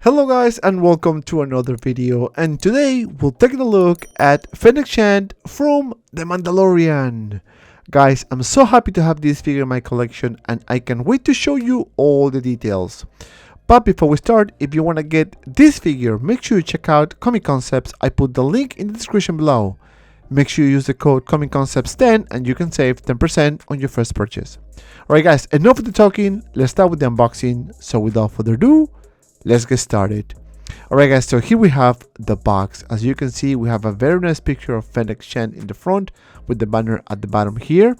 Hello guys and welcome to another video, and today we'll take a look at Fennec Shand from The Mandalorian. Guys, I'm so happy to have this figure in my collection and I can't wait to show you all the details. But before we start, if you want to get this figure, make sure you check out Comic Concepts. I put the link in the description below. Make sure you use the code ComicConcepts10 and you can save 10% on your first purchase. Alright guys, enough of the talking, let's start with the unboxing. So without further ado, let's get started. Alright guys, so here we have the box. As you can see, we have a very nice picture of Fennec Shand in the front with the banner at the bottom here.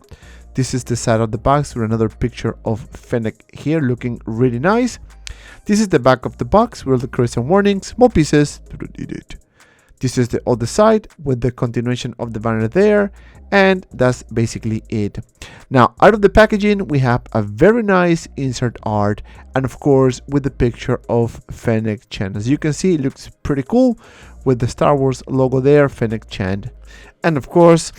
This is the side of the box with another picture of Fennec here looking really nice. This is the back of the box with the correction warnings, small pieces, don't need it. This is the other side with the continuation of the banner there, and that's basically it. Now, out of the packaging, we have a very nice insert art, and of course, with the picture of Fennec Shand. As you can see, it looks pretty cool with the Star Wars logo there, Fennec Shand. And of course,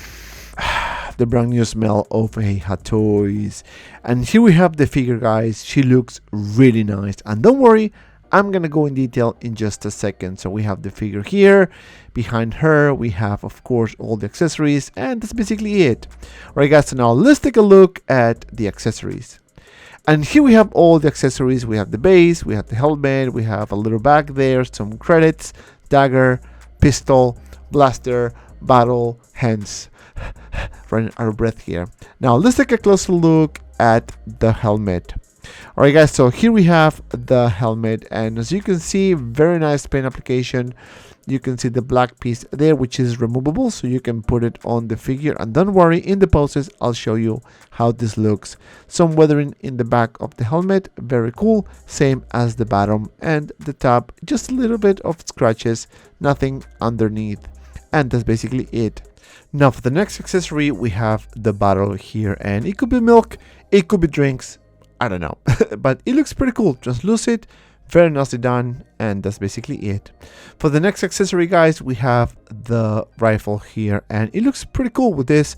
the brand new smell of a Hot Toys. And here we have the figure, guys. She looks really nice. And don't worry, I'm gonna go in detail in just a second. So we have the figure here. Behind her, we have, of course, all the accessories, and that's basically it. Alright guys, so now let's take a look at the accessories. And here we have all the accessories. We have the base, we have the helmet, we have a little bag there, some credits, dagger, pistol, blaster, battle, hands. Running out of breath here. Now let's take a closer look at the helmet. Alright guys, so here we have the helmet, and as you can see, very nice paint application. You can see the black piece there, which is removable, so you can put it on the figure. And don't worry, in the poses I'll show you how this looks. Some weathering in the back of the helmet, very cool, same as the bottom and the top, just a little bit of scratches, nothing underneath, and that's basically it. Now for the next accessory, we have the bottle here, and it could be milk, it could be drinks, I don't know, but it looks pretty cool, translucent, very nicely done, and that's basically it. For the next accessory, guys, we have the rifle here, and it looks pretty cool with this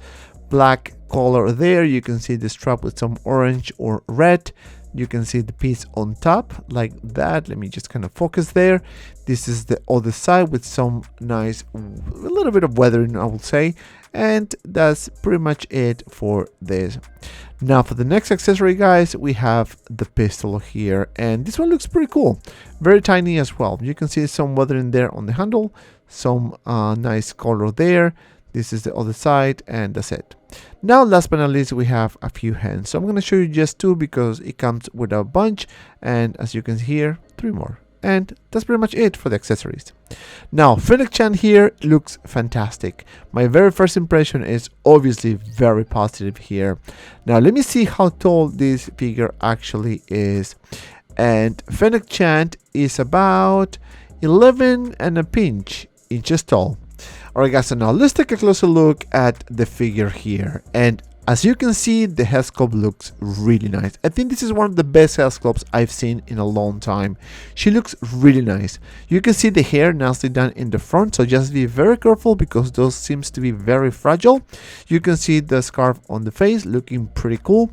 black color there. You can see the strap with some orange or red. You can see the piece on top like that. Let me just kind of focus there. This is the other side with some nice, a little bit of weathering, I would say. And that's pretty much it for this. Now for the next accessory, guys, we have the pistol here. And this one looks pretty cool. Very tiny as well. You can see some weathering there on the handle. Some nice color there. This is the other side, and that's it. Now, last but not least, we have a few hands. So I'm going to show you just two because it comes with a bunch. And as you can see here, 3 more. And that's pretty much it for the accessories. Now, Fennec Shand here looks fantastic. My very first impression is obviously very positive here. Now, let me see how tall this figure actually is. And Fennec Shand is about 11 and a pinch inches tall. Alright guys, so now let's take a closer look at the figure here. And as you can see, the head sculpt looks really nice. I think this is one of the best head sculpts I've seen in a long time. She looks really nice. You can see the hair nicely done in the front, so just be very careful because those seems to be very fragile. You can see the scarf on the face looking pretty cool.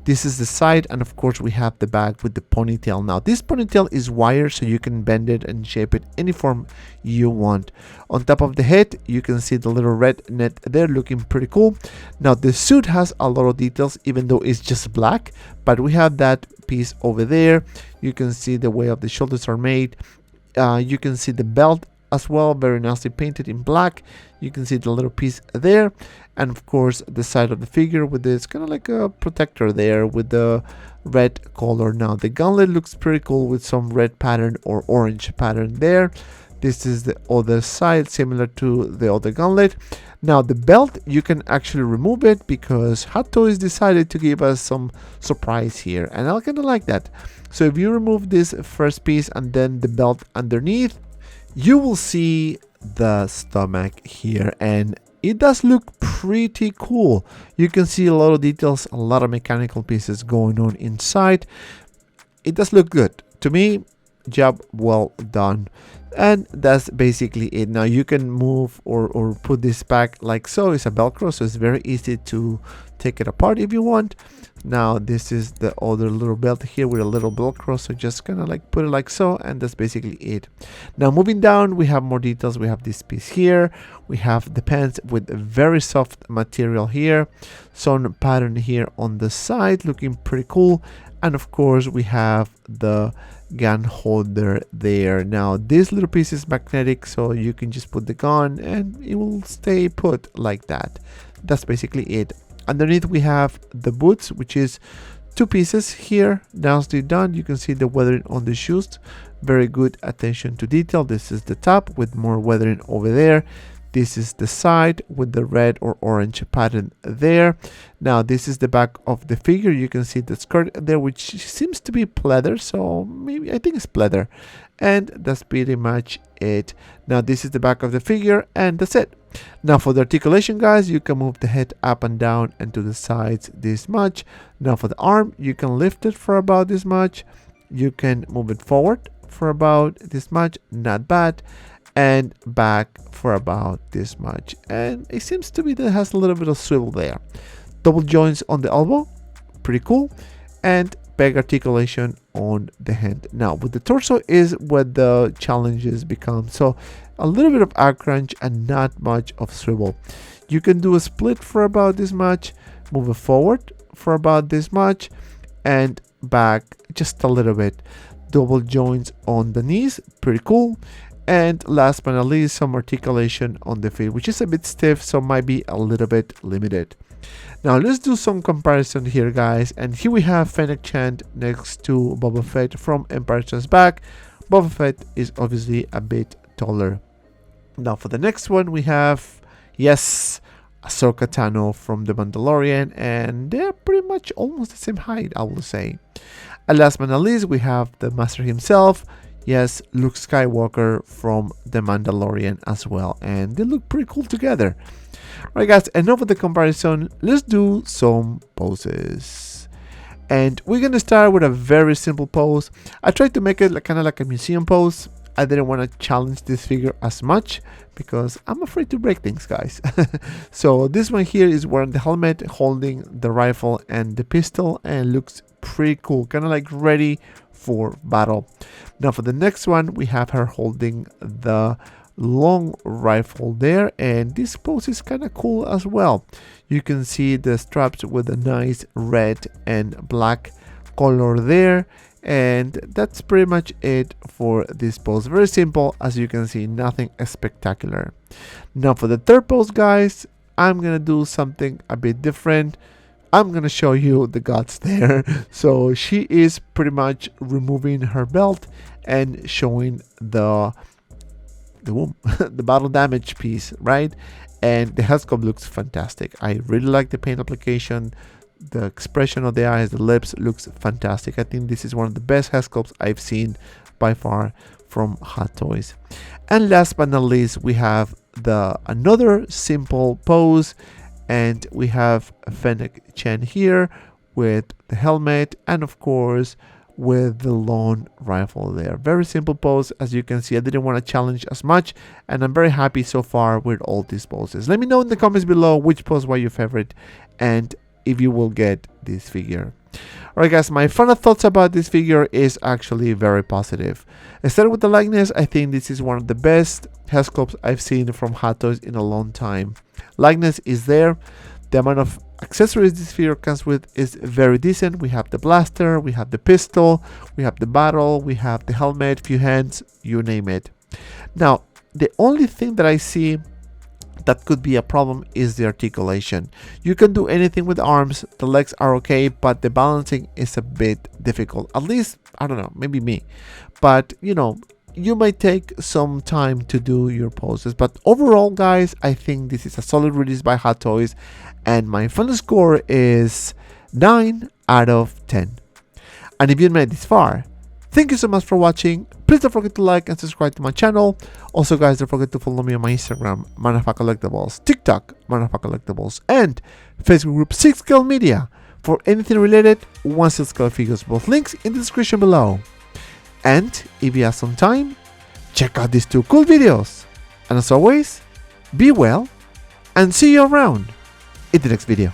This is the side, and of course we have the bag with the ponytail. Now this ponytail is wire, so you can bend it and shape it any form you want. On top of the head, you can see the little red net there looking pretty cool. Now the suit has a lot of details, even though it's just black, but we have that piece over there. You can see the way of the shoulders are made. You can see the belt as well, very nicely painted in black. You can see the little piece there, and of course the side of the figure with this kind of like a protector there with the red color. Now the gauntlet looks pretty cool with some red pattern or orange pattern there. This is the other side, similar to the other gauntlet. Now the belt, you can actually remove it because Hot Toys decided to give us some surprise here, and I kind of like that. So if you remove this first piece and then the belt underneath, you will see the stomach here, and it does look pretty cool. You can see a lot of details, a lot of mechanical pieces going on inside. It does look good to me. Job well done. And that's basically it. Now you can move or put this back like so. It's a velcro, so it's very easy to take it apart if you want. Now this is the other little belt here with a little velcro, so just kind of like put it like so, and that's basically it. Now moving down, we have more details. We have this piece here, we have the pants with a very soft material here, some pattern here on the side looking pretty cool, and of course we have the gun holder there. Now this little piece is magnetic, so you can just put the gun and it will stay put like that. That's basically it. Underneath we have the boots, which is two pieces here. Nicely done. You can see the weathering on the shoes. Very good attention to detail. This is the top with more weathering over there. This is the side with the red or orange pattern there. Now this is the back of the figure. You can see the skirt there, which seems to be pleather, so maybe I think it's pleather. And that's pretty much it. Now this is the back of the figure, and that's it. Now for the articulation, guys, you can move the head up and down and to the sides this much. Now for the arm, you can lift it for about this much. You can move it forward for about this much, not bad, and back for about this much. And it seems to be that it has a little bit of swivel there. Double joints on the elbow, pretty cool, and peg articulation on the hand. Now with the torso is where the challenges become. So a little bit of arc crunch and not much of swivel. You can do a split for about this much, move it forward for about this much, and back just a little bit. Double joints on the knees, pretty cool. And last but not least, some articulation on the feet, which is a bit stiff, so might be a little bit limited. Now let's do some comparison here, guys. And here we have Fennec Shand next to Boba Fett from Empire Strikes Back. Boba Fett is obviously a bit taller. Now for the next one, we have, yes, Ahsoka Tano from The Mandalorian, and they're pretty much almost the same height, I will say. And last but not least, we have the master himself, yes, Luke Skywalker from The Mandalorian as well, and they look pretty cool together. Alright guys, enough of the comparison, let's do some poses. And we're gonna start with a very simple pose. I tried to make it like, kind of like a museum pose. I didn't want to challenge this figure as much because I'm afraid to break things, guys. So this one here is wearing the helmet, holding the rifle and the pistol, and looks pretty cool, kind of like ready for battle. Now for the next one, we have her holding the long rifle there, and this pose is kind of cool as well. You can see the straps with a nice red and black color there, and that's pretty much it for this pose. Very simple, as you can see, nothing spectacular. Now for the third pose, guys, I'm gonna do something a bit different. I'm gonna show you the guts there. So she is pretty much removing her belt and showing the womb, the battle damage piece, right? And the head sculpt looks fantastic. I really like the paint application. The expression of the eyes, the lips looks fantastic. I think this is one of the best head sculpts I've seen by far from Hot Toys. And last but not least, we have another simple pose, and we have Fennec Shand here with the helmet and of course with the long rifle there. Very simple pose, as you can see. I didn't want to challenge as much, and I'm very happy so far with all these poses. Let me know in the comments below which pose was your favorite and if you will get this figure. Alright guys, my final thoughts about this figure is actually very positive. Starting with the likeness, I think this is one of the best head sculpts I've seen from Hot Toys in a long time. Likeness is there. The amount of accessories this figure comes with is very decent. We have the blaster, we have the pistol, we have the barrel, we have the helmet, few hands, you name it. Now, the only thing that I see that could be a problem is the articulation. You can do anything with arms, the legs are okay, but the balancing is a bit difficult. At least, I don't know, maybe me. But, you know, you might take some time to do your poses. But overall, guys, I think this is a solid release by Hot Toys. And my final score is 9 out of 10. And if you made this far, thank you so much for watching. Please don't forget to like and subscribe to my channel. Also, guys, don't forget to follow me on my Instagram, Manafa Collectibles, TikTok, Manafa Collectibles, and Facebook group 6 Scale Media for anything related 1/6 scale figures. Both links in the description below. And if you have some time, check out these two cool videos. And as always, be well and see you around in the next video.